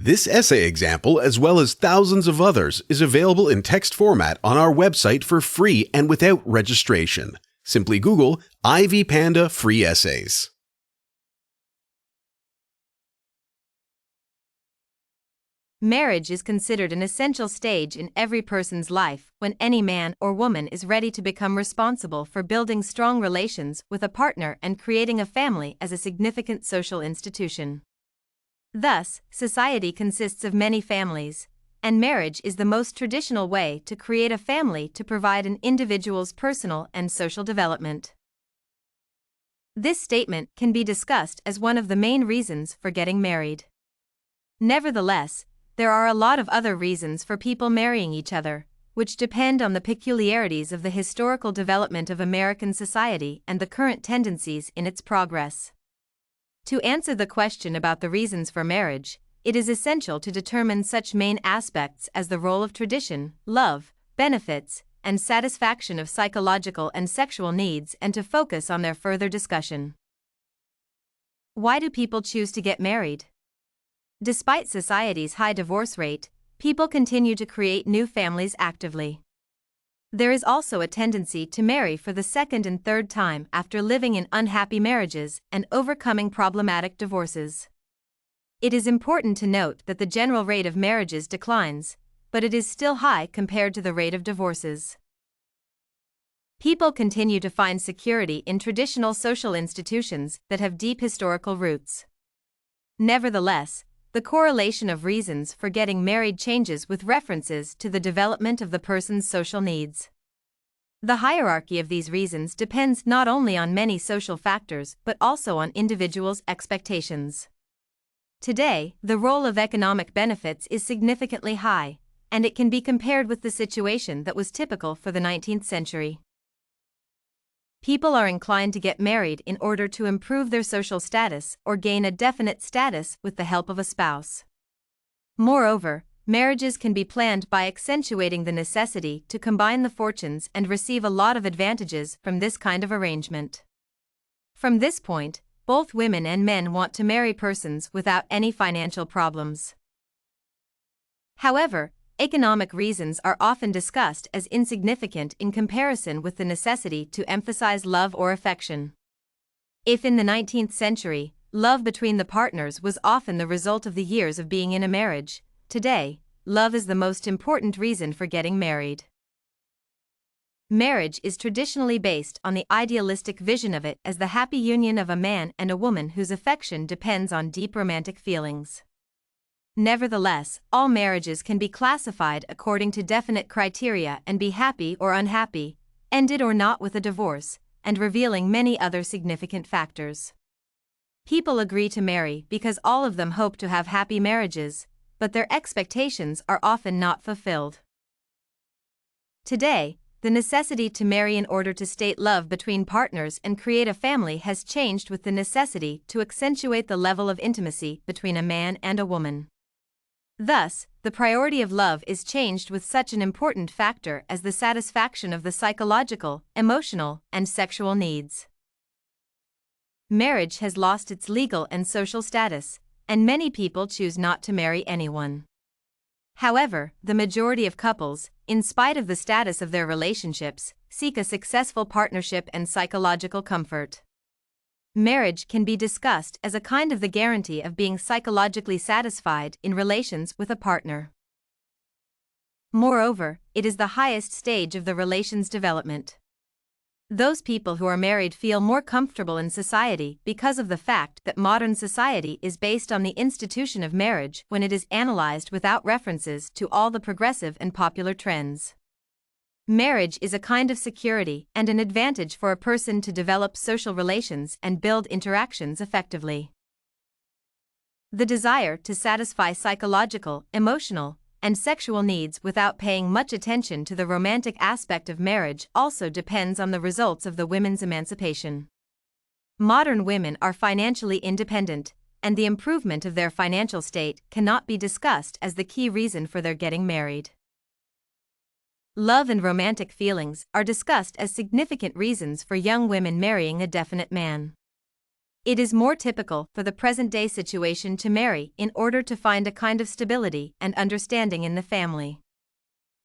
This essay example, as well as thousands of others, is available in text format on our website for free and without registration. Simply Google Ivy Panda Free Essays. Marriage is considered an essential stage in every person's life when any man or woman is ready to become responsible for building strong relations with a partner and creating a family as a significant social institution. Thus, society consists of many families, and marriage is the most traditional way to create a family to provide an individual's personal and social development. This statement can be discussed as one of the main reasons for getting married. Nevertheless, there are a lot of other reasons for people marrying each other, which depend on the peculiarities of the historical development of American society and the current tendencies in its progress. To answer the question about the reasons for marriage, it is essential to determine such main aspects as the role of tradition, love, benefits, and satisfaction of psychological and sexual needs and to focus on their further discussion. Why do people choose to get married? Despite society's high divorce rate, people continue to create new families actively. There is also a tendency to marry for the second and third time after living in unhappy marriages and overcoming problematic divorces. It is important to note that the general rate of marriages declines, but it is still high compared to the rate of divorces. People continue to find security in traditional social institutions that have deep historical roots. Nevertheless, the correlation of reasons for getting married changes with references to the development of the person's social needs. The hierarchy of these reasons depends not only on many social factors but also on individuals' expectations. Today, the role of economic benefits is significantly high, and it can be compared with the situation that was typical for the 19th century. People are inclined to get married in order to improve their social status or gain a definite status with the help of a spouse. Moreover, marriages can be planned by accentuating the necessity to combine the fortunes and receive a lot of advantages from this kind of arrangement. From this point, both women and men want to marry persons without any financial problems. However, economic reasons are often discussed as insignificant in comparison with the necessity to emphasize love or affection. If in the 19th century, love between the partners was often the result of the years of being in a marriage, today, love is the most important reason for getting married. Marriage is traditionally based on the idealistic vision of it as the happy union of a man and a woman whose affection depends on deep romantic feelings. Nevertheless, all marriages can be classified according to definite criteria and be happy or unhappy, ended or not with a divorce, and revealing many other significant factors. People agree to marry because all of them hope to have happy marriages, but their expectations are often not fulfilled. Today, the necessity to marry in order to state love between partners and create a family has changed with the necessity to accentuate the level of intimacy between a man and a woman. Thus, the priority of love is changed with such an important factor as the satisfaction of the psychological, emotional, and sexual needs. Marriage has lost its legal and social status, and many people choose not to marry anyone. However, the majority of couples, in spite of the status of their relationships, seek a successful partnership and psychological comfort. Marriage can be discussed as a kind of the guarantee of being psychologically satisfied in relations with a partner. Moreover, it is the highest stage of the relation's development. Those people who are married feel more comfortable in society because of the fact that modern society is based on the institution of marriage when it is analyzed without references to all the progressive and popular trends. Marriage is a kind of security and an advantage for a person to develop social relations and build interactions effectively. The desire to satisfy psychological, emotional, and sexual needs without paying much attention to the romantic aspect of marriage also depends on the results of the women's emancipation. Modern women are financially independent, and the improvement of their financial state cannot be discussed as the key reason for their getting married. Love and romantic feelings are discussed as significant reasons for young women marrying a definite man. It is more typical for the present-day situation to marry in order to find a kind of stability and understanding in the family.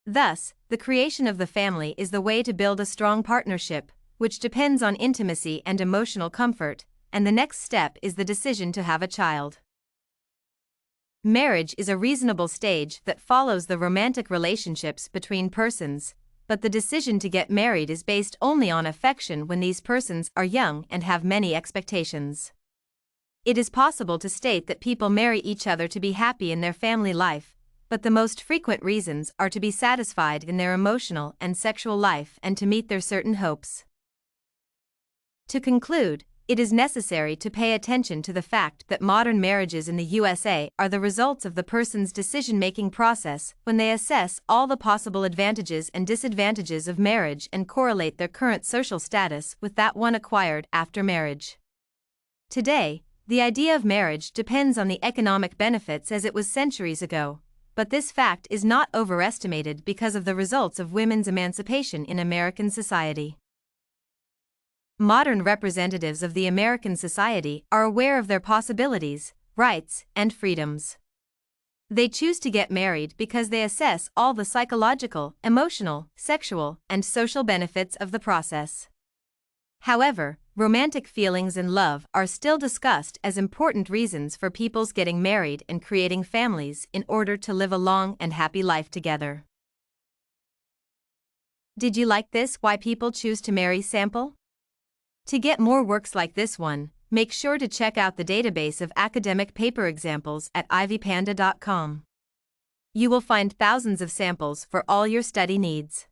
Thus, the creation of the family is the way to build a strong partnership, which depends on intimacy and emotional comfort, and the next step is the decision to have a child. Marriage is a reasonable stage that follows the romantic relationships between persons, but the decision to get married is based only on affection when these persons are young and have many expectations. It is possible to state that people marry each other to be happy in their family life, but the most frequent reasons are to be satisfied in their emotional and sexual life and to meet their certain hopes. To conclude, it is necessary to pay attention to the fact that modern marriages in the USA are the results of the person's decision-making process when they assess all the possible advantages and disadvantages of marriage and correlate their current social status with that one acquired after marriage. Today, the idea of marriage depends on the economic benefits as it was centuries ago, but this fact is not overestimated because of the results of women's emancipation in American society. Modern representatives of the American society are aware of their possibilities, rights, and freedoms. They choose to get married because they assess all the psychological, emotional, sexual, and social benefits of the process. However, romantic feelings and love are still discussed as important reasons for people's getting married and creating families in order to live a long and happy life together. Did you like this Why People Choose to Marry sample? To get more works like this one, make sure to check out the database of academic paper examples at ivipanda.com. You will find thousands of samples for all your study needs.